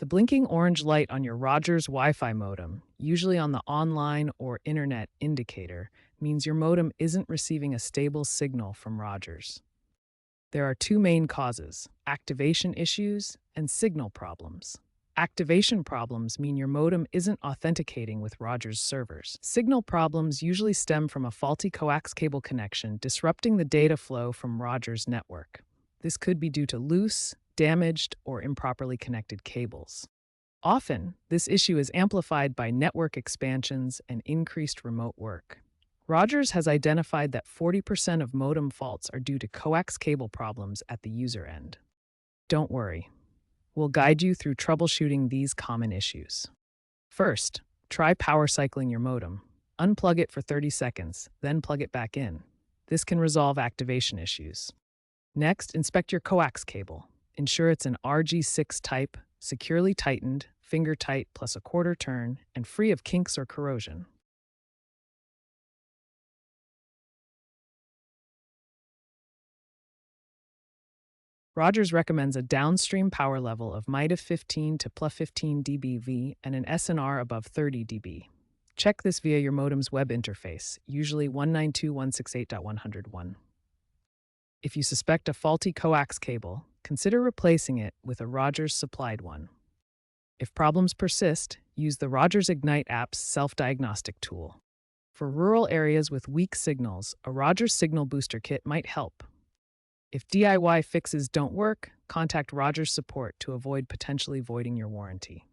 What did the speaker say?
The blinking orange light on your Rogers Wi-Fi modem, usually on the online or internet indicator, means your modem isn't receiving a stable signal from Rogers. There are two main causes: activation issues and signal problems. Activation problems mean your modem isn't authenticating with Rogers servers. Signal problems usually stem from a faulty coax cable connection disrupting the data flow from Rogers' network. This could be due to loose, damaged, or improperly connected cables. Often, this issue is amplified by network expansions and increased remote work. Rogers has identified that 40% of modem faults are due to coax cable problems at the user end. Don't worry. We'll guide you through troubleshooting these common issues. First, try power cycling your modem. Unplug it for 30 seconds, then plug it back in. This can resolve activation issues. Next, inspect your coax cable. Ensure it's an RG6 type, securely tightened, finger tight plus a quarter turn, and free of kinks or corrosion. Rogers recommends a downstream power level of -15 to +15 dBV and an SNR above 30 dB. Check this via your modem's web interface, usually 192.168.101. If you suspect a faulty coax cable, consider replacing it with a Rogers supplied one. If problems persist, use the Rogers Ignite app's self-diagnostic tool. For rural areas with weak signals, a Rogers Signal Booster Kit might help. If DIY fixes don't work, contact Rogers support to avoid potentially voiding your warranty.